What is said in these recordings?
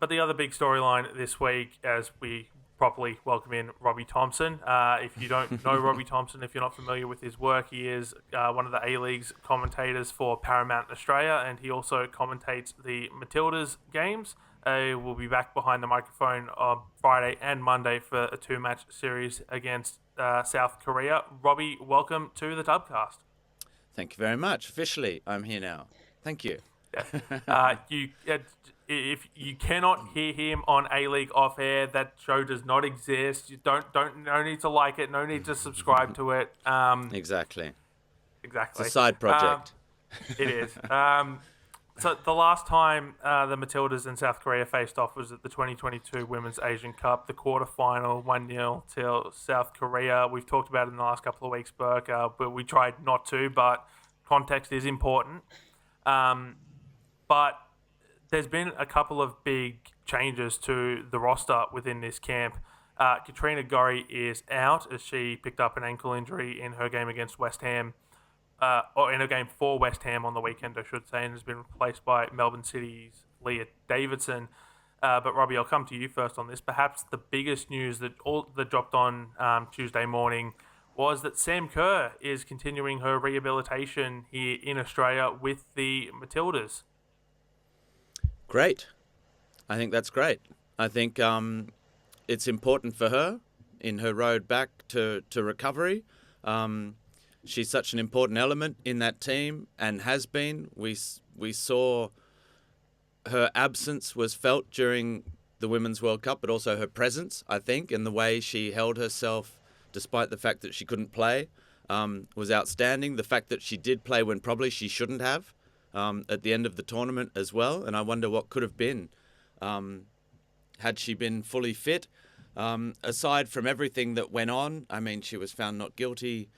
But the other big storyline this week, as we properly welcome in Robbie Thomson. If you don't know Robbie Thomson, if you're not familiar with his work, he is one of the A-League's commentators for Paramount Australia, and he also commentates the Matildas games. We'll be back behind the microphone on Friday and Monday for a 2-match series against South Korea. Robbie, welcome to the Dubcast. Thank you very much. Officially, I'm here now. Thank you. If you cannot hear him on A-League off air, that show does not exist. You no need to like it, no need to subscribe to it. Exactly. Exactly. It's a side project. It is. So the last time the Matildas and South Korea faced off was at the 2022 Women's Asian Cup, the quarterfinal, 1-0 till South Korea. We've talked about it in the last couple of weeks, Burke, but we tried not to, but context is important. But there's been a couple of big changes to the roster within this camp. Katrina Gorry is out as she picked up an ankle injury in her game against West Ham, or in a game for West Ham on the weekend, I should say, and has been replaced by Melbourne City's Leah Davidson. But Robbie, I'll come to you first on this. Perhaps the biggest news that dropped on Tuesday morning was that Sam Kerr is continuing her rehabilitation here in Australia with the Matildas. Great. I think that's great. I think it's important for her in her road back to recovery. She's such an important element in that team and has been. We saw her absence was felt during the Women's World Cup, but also her presence, I think, and the way she held herself despite the fact that she couldn't play was outstanding. The fact that she did play when probably she shouldn't have at the end of the tournament as well, and I wonder what could have been had she been fully fit. Aside from everything that went on, I mean, she was found not guilty.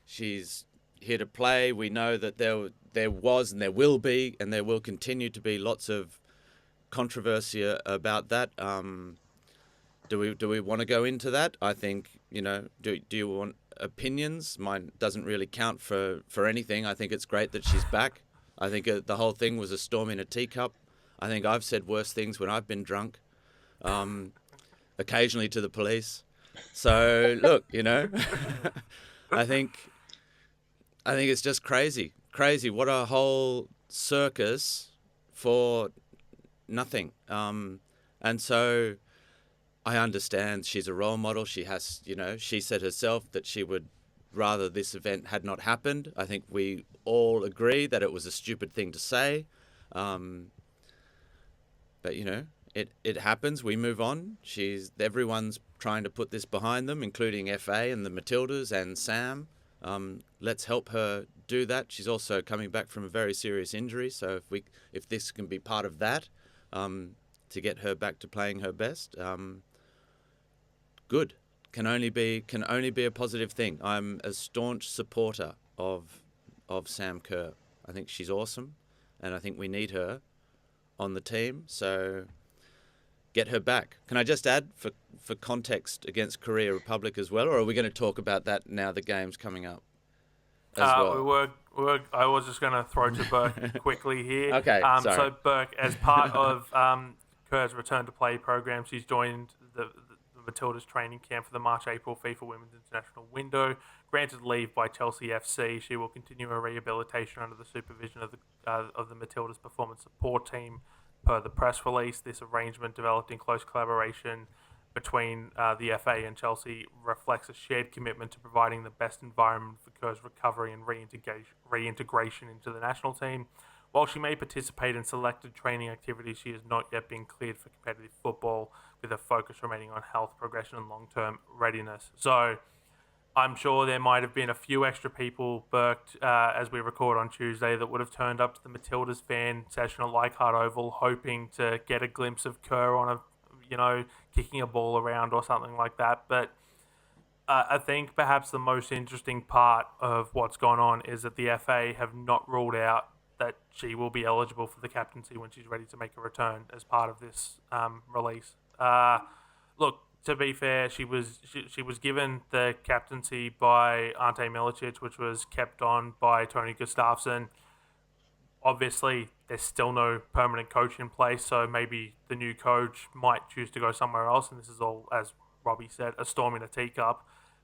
She's here to play. We know that there was and there will be and there will continue to be lots of controversy about that. Do we want to go into that? I think, do you want opinions? Mine doesn't really count for anything. I think it's great that she's back. I think the whole thing was a storm in a teacup. I think I've said worse things when I've been drunk, occasionally to the police. So look, I think it's just crazy. What a whole circus for nothing. And so I understand she's a role model. She has, she said herself that she would rather this event had not happened. I think we all agree that it was a stupid thing to say. But, it happens. We move on. Everyone's trying to put this behind them, including FA and the Matildas and Sam. Let's help her do that. She's also coming back from a very serious injury. So if this can be part of that, to get her back to playing her best, good. Can only be a positive thing. I'm a staunch supporter of Sam Kerr. I think she's awesome, and I think we need her on the team. So get her back. Can I just add for context against Korea Republic as well, or are we going to talk about that now the game's coming up? Well? I was just going to throw to Burke quickly here. Okay, sorry. So Burke, as part of Kerr's return to play program, she's joined the Matildas training camp for the March-April FIFA Women's International window. Granted leave by Chelsea FC, she will continue her rehabilitation under the supervision of the Matildas performance support team. Per the press release, this arrangement, developed in close collaboration between the FA and Chelsea, reflects a shared commitment to providing the best environment for Kerr's recovery and reintegration into the national team. While she may participate in selected training activities, she has not yet been cleared for competitive football, with a focus remaining on health, progression and long-term readiness. So I'm sure there might have been a few extra people, Burke, as we record on Tuesday, that would have turned up to the Matildas fan session at Leichhardt Oval hoping to get a glimpse of Kerr on kicking a ball around or something like that. But I think perhaps the most interesting part of what's gone on is that the FA have not ruled out that she will be eligible for the captaincy when she's ready to make a return as part of this release. Look, to be fair, she was given the captaincy by Ante Milicic, which was kept on by Tony Gustafsson. Obviously, there's still no permanent coach in place, so maybe the new coach might choose to go somewhere else. And this is all, as Robbie said, a storm in a teacup.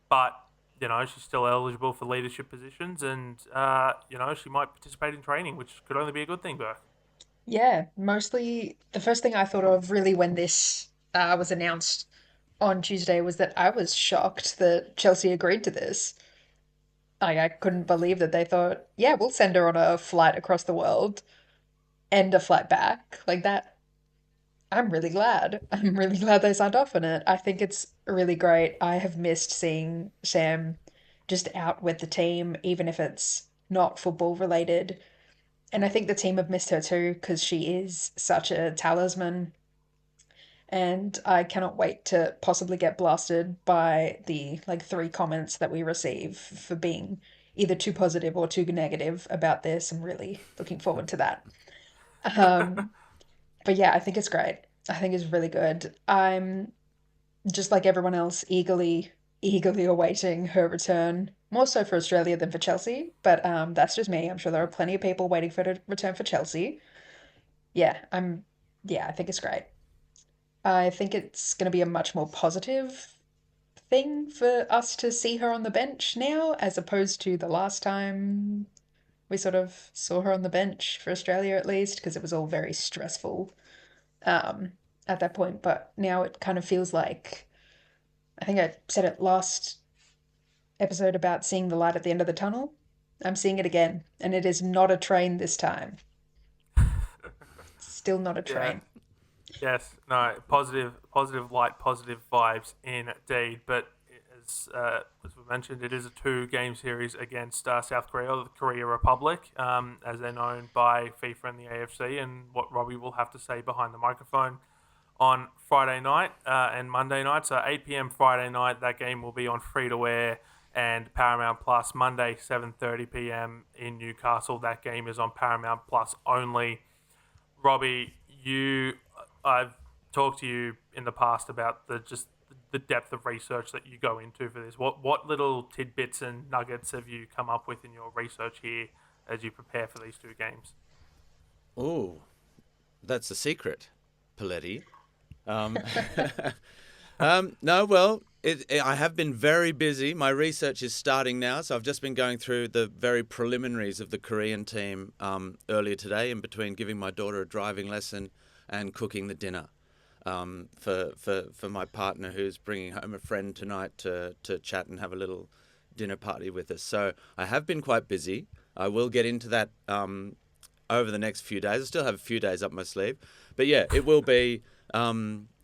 But she's still eligible for leadership positions, and she might participate in training, which could only be a good thing, Burke. Yeah, mostly the first thing I thought of really when this was announced on Tuesday was that I was shocked that Chelsea agreed to this. I couldn't believe that they thought, yeah, we'll send her on a flight across the world and a flight back. Like that, I'm really glad. I'm really glad they signed off on it. I think it's really great. I have missed seeing Sam just out with the team, even if it's not football related. And I think the team have missed her too because she is such a talisman. And I cannot wait to possibly get blasted by the like three comments that we receive for being either too positive or too negative about this. I'm really looking forward to that. Um, but yeah, I think it's great. I think it's really good. I'm just like everyone else, eagerly awaiting her return, more so for Australia than for Chelsea. But that's just me. I'm sure there are plenty of people waiting for her to return for Chelsea. Yeah, yeah, I think it's great. I think it's going to be a much more positive thing for us to see her on the bench now, as opposed to the last time we sort of saw her on the bench for Australia, at least, because it was all very stressful um, at that point. But now it kind of feels like I think I said it last episode about seeing the light at the end of the tunnel. I'm seeing it again, and it is not a train this time. Still not a Yeah. train. Yes. No. Positive light, positive vibes, indeed. But as we mentioned, it is a two-game series against South Korea, or the Korea Republic, as they're known by FIFA and the AFC. And what Robbie will have to say behind the microphone on Friday night and Monday night. So 8 p.m. Friday night, that game will be on free to air and Paramount Plus. Monday 7:30 p.m. in Newcastle, that game is on Paramount Plus only. Robbie, I've talked to you in the past about the depth of research that you go into for this. What little tidbits and nuggets have you come up with in your research here as you prepare for these two games? Oh, that's a secret, Poletti. Um, no, well, I have been very busy. My research is starting now, so I've just been going through the very preliminaries of the Korean team earlier today, in between giving my daughter a driving lesson and cooking the dinner for my partner, who's bringing home a friend tonight to chat and have a little dinner party with us. So I have been quite busy. I will get into that over the next few days. I still have a few days up my sleeve, but yeah, it will be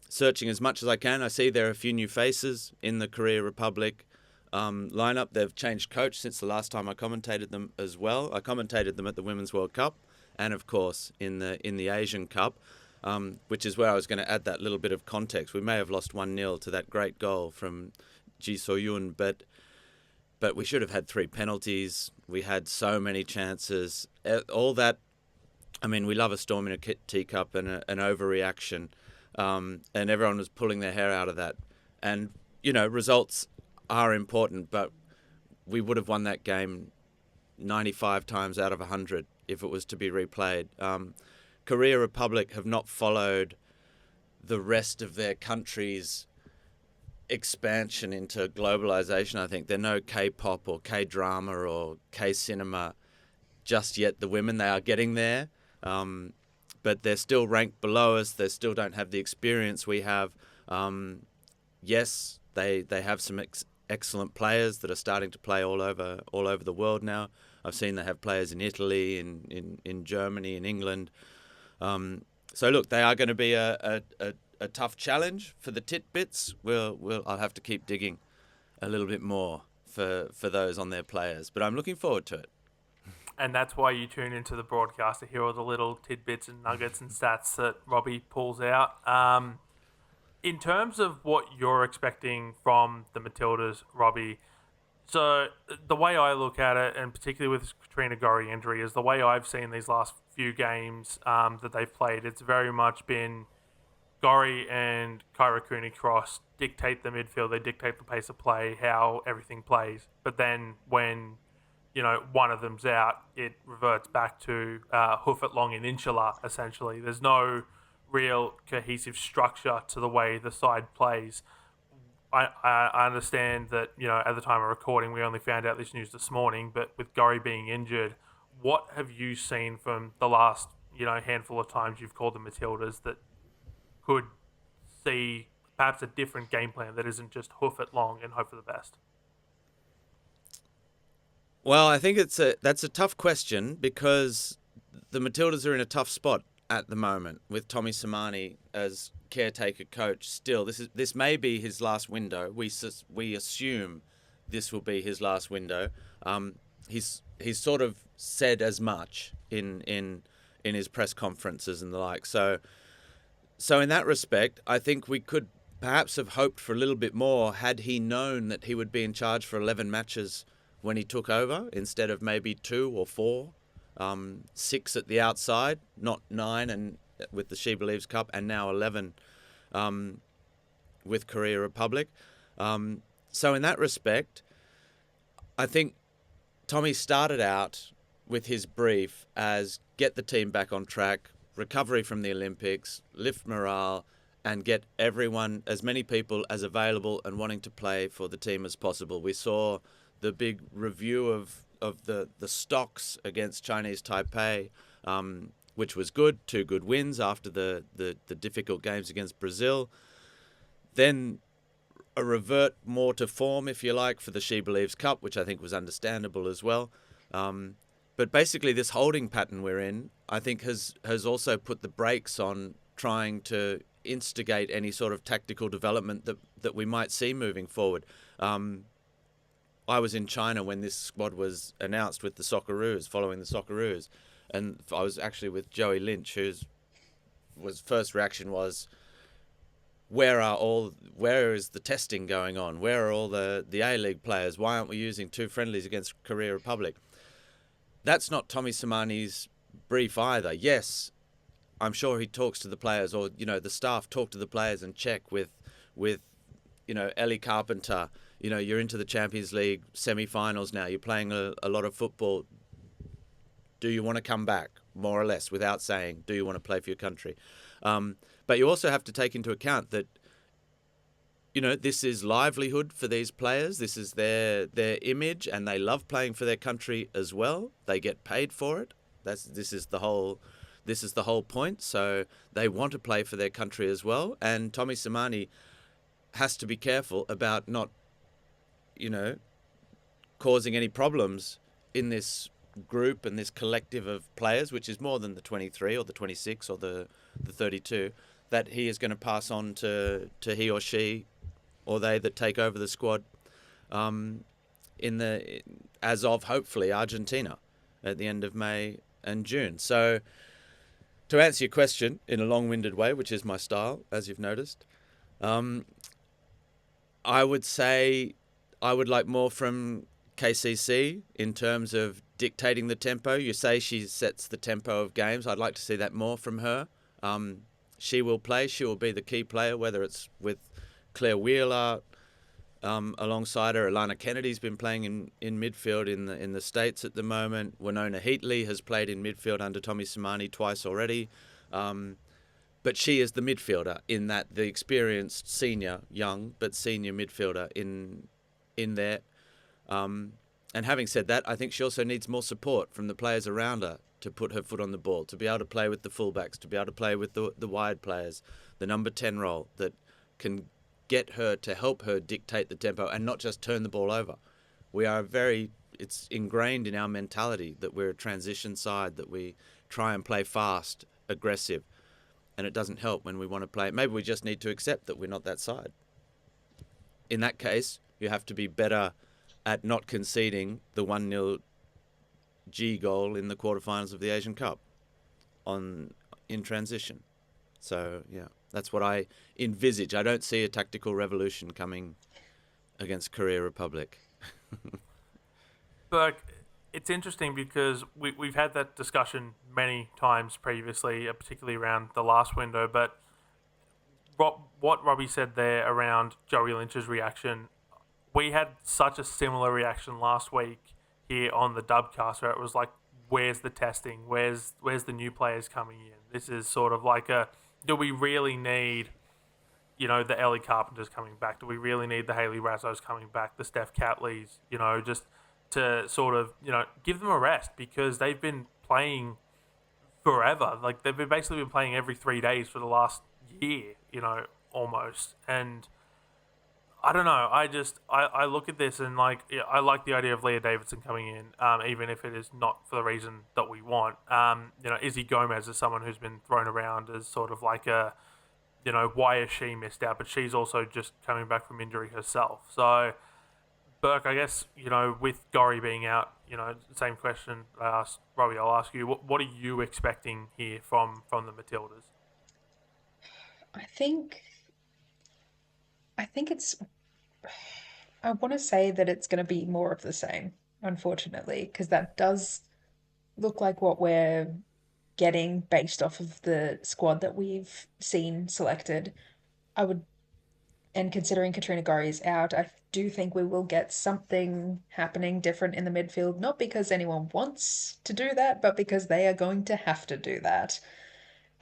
searching as much as I can. I see there are a few new faces in the Korea Republic lineup. They've changed coach since the last time I commentated them as well. I commentated them at the Women's World Cup and, of course, in the Asian Cup, which is where I was going to add that little bit of context. We may have lost 1-0 to that great goal from Ji So-yoon, but we should have had 3 penalties. We had so many chances. All that, I mean, we love a storm in a teacup and an overreaction. And everyone was pulling their hair out of that. And, results are important, but we would have won that game 95 times out of 100 if it was to be replayed. Korea Republic have not followed the rest of their country's expansion into globalization. I think they're no K-pop or K-drama or K-cinema just yet. The women, they are getting there. But they're still ranked below us. They still don't have the experience we have. Yes, they have some excellent players that are starting to play all over the world now. I've seen they have players in Italy, in Germany, in England. So look, they are going to be a tough challenge for the titbits. I'll have to keep digging a little bit more for those on their players, but I'm looking forward to it. And that's why you tune into the broadcast to hear all the little tidbits and nuggets and stats that Robbie pulls out. In terms of what you're expecting from the Matildas, Robbie, so the way I look at it, and particularly with Katrina Gorry injury, is the way I've seen these last few games that they've played. It's very much been Gorry and Kyra Cooney Cross dictate the midfield. They dictate the pace of play, how everything plays. But then when one of them's out, it reverts back to hoof it long and inshallah, essentially. There's no real cohesive structure to the way the side plays. I understand that, at the time of recording, we only found out this news this morning, but with Gurry being injured, what have you seen from the last, handful of times you've called the Matildas that could see perhaps a different game plan that isn't just hoof it long and hope for the best? Well, I think that's a tough question because the Matildas are in a tough spot at the moment with Tommy Samani as caretaker coach. Still, this may be his last window. We assume this will be his last window. He's sort of said as much in his press conferences and the like. So in that respect, I think we could perhaps have hoped for a little bit more had he known that he would be in charge for 11 matches when he took over, instead of maybe 2 or 4, 6 at the outside, not 9 and with the She Believes Cup, and now 11 with Korea Republic. So in that respect, I think Tommy started out with his brief as get the team back on track, recovery from the Olympics, lift morale, and get everyone, as many people as available and wanting to play for the team as possible. We saw the big review of the stocks against Chinese Taipei, which was good. 2 good wins after the difficult games against Brazil. Then a revert more to form, if you like, for the She Believes Cup, which I think was understandable as well. But basically this holding pattern we're in, I think has also put the brakes on trying to instigate any sort of tactical development that we might see moving forward. I was in China when this squad was announced with the Socceroos, following the Socceroos. And I was actually with Joey Lynch, whose first reaction was, where is the testing going on? Where are all the A-League players? Why aren't we using 2 friendlies against Korea Republic? That's not Tommy Samani's brief either. Yes, I'm sure he talks to the players, or, the staff talk to the players and check with Ellie Carpenter. You're into the Champions League semi-finals now. You're playing a lot of football. Do you want to come back, more or less, without saying, do you want to play for your country? But you also have to take into account that, this is livelihood for these players. This is their image, and they love playing for their country as well. They get paid for it. This is the whole point. So they want to play for their country as well. And Tommy Samani has to be careful about not, causing any problems in this group and this collective of players, which is more than the 23 or the 26 or the 32, that he is going to pass on to he or she or they that take over the squad as of hopefully Argentina at the end of May and June. So to answer your question in a long-winded way, which is my style, as you've noticed, I would say I would like more from KCC in terms of dictating the tempo. You say she sets the tempo of games. I'd like to see that more from her. She will play. She will be the key player, whether it's with Claire Wheeler alongside her. Alana Kennedy's been playing in midfield in the States at the moment. Winona Heatley has played in midfield under Tommy Samani twice already. But she is the midfielder in that, the experienced young but senior midfielder in there. And having said that, I think she also needs more support from the players around her to put her foot on the ball, to be able to play with the fullbacks, to be able to play with the wide players, the number 10 role that can get her to help her dictate the tempo and not just turn the ball over. It's ingrained in our mentality that we're a transition side, that we try and play fast, aggressive, and it doesn't help when we want to play. Maybe we just need to accept that we're not that side. In that case, you have to be better at not conceding the 1-0 G goal in the quarterfinals of the Asian Cup in transition. So, yeah, that's what I envisage. I don't see a tactical revolution coming against Korea Republic. But it's interesting because we've had that discussion many times previously, particularly around the last window. But what Robbie said there around Joey Lynch's reaction, we had such a similar reaction last week here on the Dubcast where it was like, where's the testing? Where's the new players coming in? This is sort of like do we really need, the Ellie Carpenters coming back? Do we really need the Haley Razzos coming back? The Steph Catleys, just to sort of, give them a rest because they've been playing forever. Like they've basically been playing every 3 days for the last year, almost. And I don't know. I look at this and like I like the idea of Leah Davidson coming in, even if it is not for the reason that we want. Izzy Gomez is someone who's been thrown around as sort of like why has she missed out? But she's also just coming back from injury herself. So Burke, I guess with Gorry being out, same question I asked Robbie. I'll ask you, what are you expecting here from the Matildas? I think it's I want to say that it's going to be more of the same, unfortunately, because that does look like what we're getting based off of the squad that we've seen selected. I would, and considering Katrina Gorry is out, I do think we will get something happening different in the midfield, not because anyone wants to do that, but because they are going to have to do that.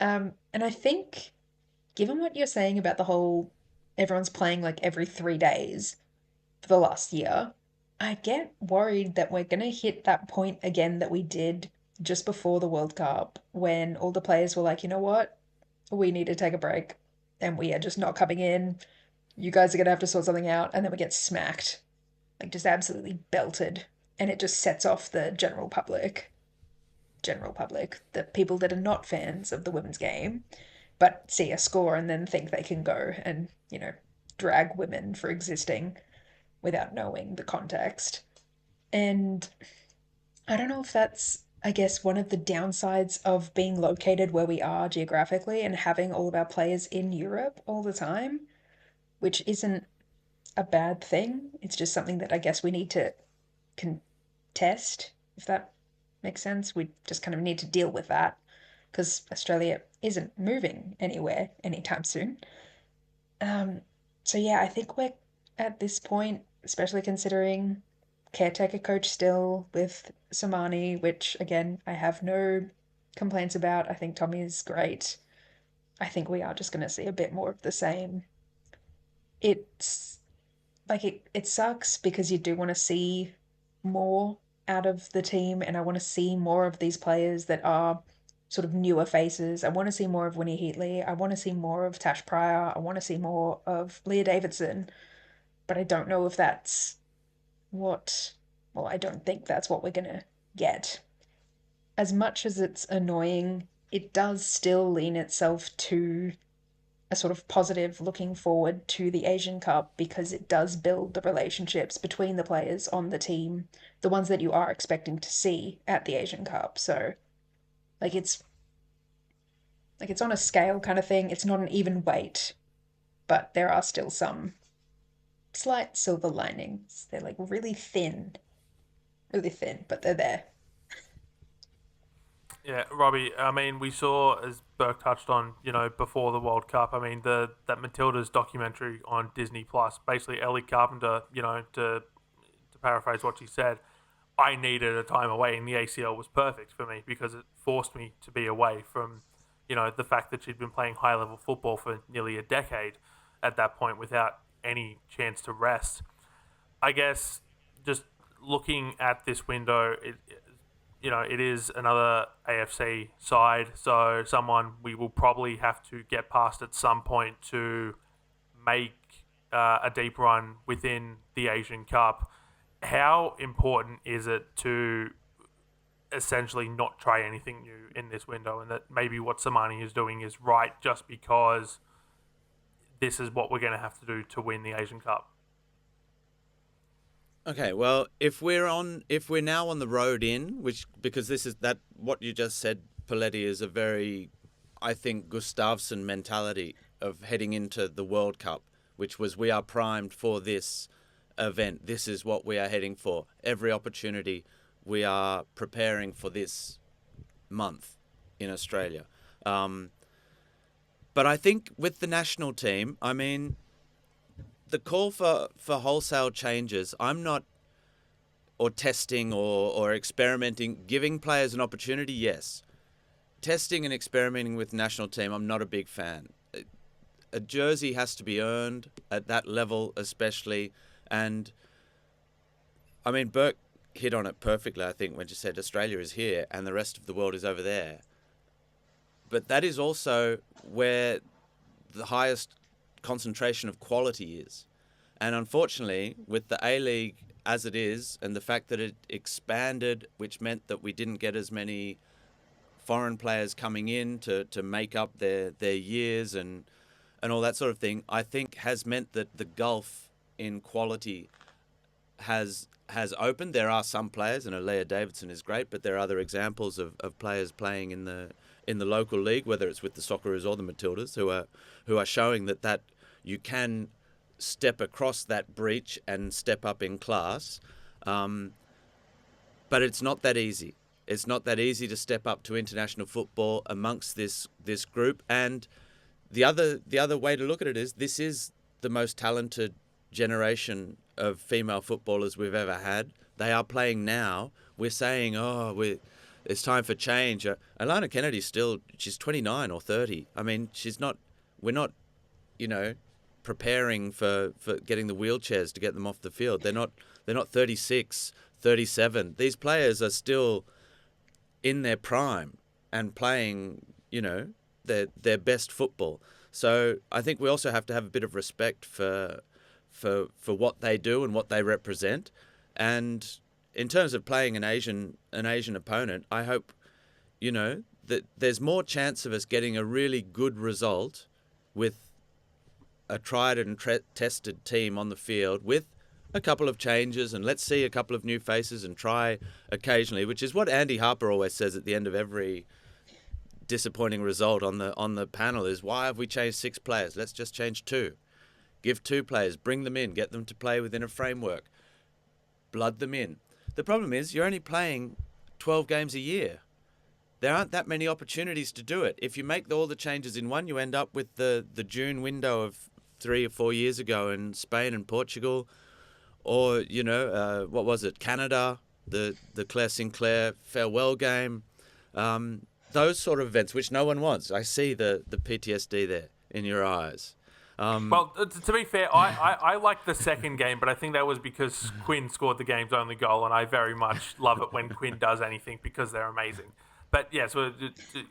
And I think, given what you're saying about the whole everyone's playing like every 3 days for the last year, I get worried that we're going to hit that point again that we did just before the World Cup when all the players were like, you know what? We need to take a break and we are just not coming in. You guys are going to have to sort something out. And then we get smacked, like just absolutely belted. And it just sets off the general public, the people that are not fans of the women's game, but see a score and then think they can go and, drag women for existing without knowing the context. And I don't know if that's, I guess, one of the downsides of being located where we are geographically and having all of our players in Europe all the time, which isn't a bad thing. It's just something that I guess we need to contest, if that makes sense. We just kind of need to deal with that because Australia isn't moving anywhere anytime soon. Um, so yeah, I think we're at this point, especially considering caretaker coach still with Samani, which again, I have no complaints about. I think Tommy is great. I think we are just going to see a bit more of the same. It's like it sucks because you do want to see more out of the team, and I want to see more of these players that are sort of newer faces. I want to see more of Winnie Heatley. I want to see more of Tash Pryor. I want to see more of Leah Davidson, but I don't know if that's what, well, I don't think that's what we're gonna get. As much as it's annoying, it does still lean itself to a sort of positive looking forward to the Asian Cup because it does build the relationships between the players on the team, the ones that you are expecting to see at the Asian Cup. So, like it's on a scale kind of thing. It's not an even weight, but there are still some slight silver linings. They're like really thin, but they're there. Yeah, Robbie. I mean, we saw as Burke touched on, before the World Cup. I mean, that Matildas documentary on Disney Plus. Basically, Ellie Carpenter. To paraphrase what she said, I needed a time away, and the ACL was perfect for me because it forced me to be away from, the fact that she'd been playing high level football for nearly a decade at that point without any chance to rest. I guess just looking at this window, it is another AFC side, so someone we will probably have to get past at some point to make a deep run within the Asian Cup. How important is it to essentially not try anything new in this window, and that maybe what Samani is doing is right just because this is what we're going to have to do to win the Asian Cup? Okay, well, if we're now on the road in, because this is that what you just said, Poletti, is a very, I think, Gustafsson mentality of heading into the World Cup, which was we are primed for this event. This is what we are heading for. Every opportunity, we are preparing for this month in Australia. But I think with the national team, I mean, the call for wholesale changes, I'm not or testing or experimenting, giving players an opportunity, yes. Testing and experimenting with national team, I'm not a big fan. A jersey has to be earned at that level, especially. And I mean, Burke hit on it perfectly, I think, when she said Australia is here and the rest of the world is over there. But that is also where the highest concentration of quality is. And unfortunately, with the A-League as it is, and the fact that it expanded, which meant that we didn't get as many foreign players coming in to make up their years and all that sort of thing, I think has meant that the gulf in quality has opened. There are some players, and Alea Davidson is great, but there are other examples of players playing in the local league, whether it's with the Socceroos or the Matildas, who are showing that you can step across that breach and step up in class. But it's not that easy. It's not that easy to step up to international football amongst this group. And the other way to look at it is this is the most talented generation of female footballers we've ever had. They are playing now. We're saying, it's time for change. Alana Kennedy's she's 29 or 30. I mean, we're not, preparing for getting the wheelchairs to get them off the field. They're not 36, 37. These players are still in their prime and playing, their best football. So I think we also have to have a bit of respect for what they do and what they represent. And in terms of playing an Asian opponent, I hope, that there's more chance of us getting a really good result with a tried and tested team on the field with a couple of changes, and let's see a couple of new faces and try occasionally, which is what Andy Harper always says at the end of every disappointing result on the panel is, why have we changed 6 players? Let's just change 2. Give 2 players, bring them in, get them to play within a framework, blood them in. The problem is you're only playing 12 games a year. There aren't that many opportunities to do it. If you make all the changes in one, you end up with the June window of 3 or 4 years ago in Spain and Portugal, or, what was it, Canada, the Claire Sinclair farewell game, those sort of events, which no one wants. I see the PTSD there in your eyes. Well, to be fair, I like the second game, but I think that was because Quinn scored the game's only goal, and I very much love it when Quinn does anything because they're amazing. But yeah, so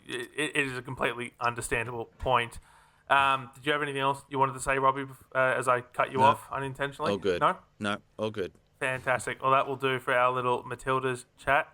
it is a completely understandable point. Did you have anything else you wanted to say, Robbie, as I cut you off unintentionally? All good. No? No, all good. Fantastic. Well, that will do for our little Matildas chat.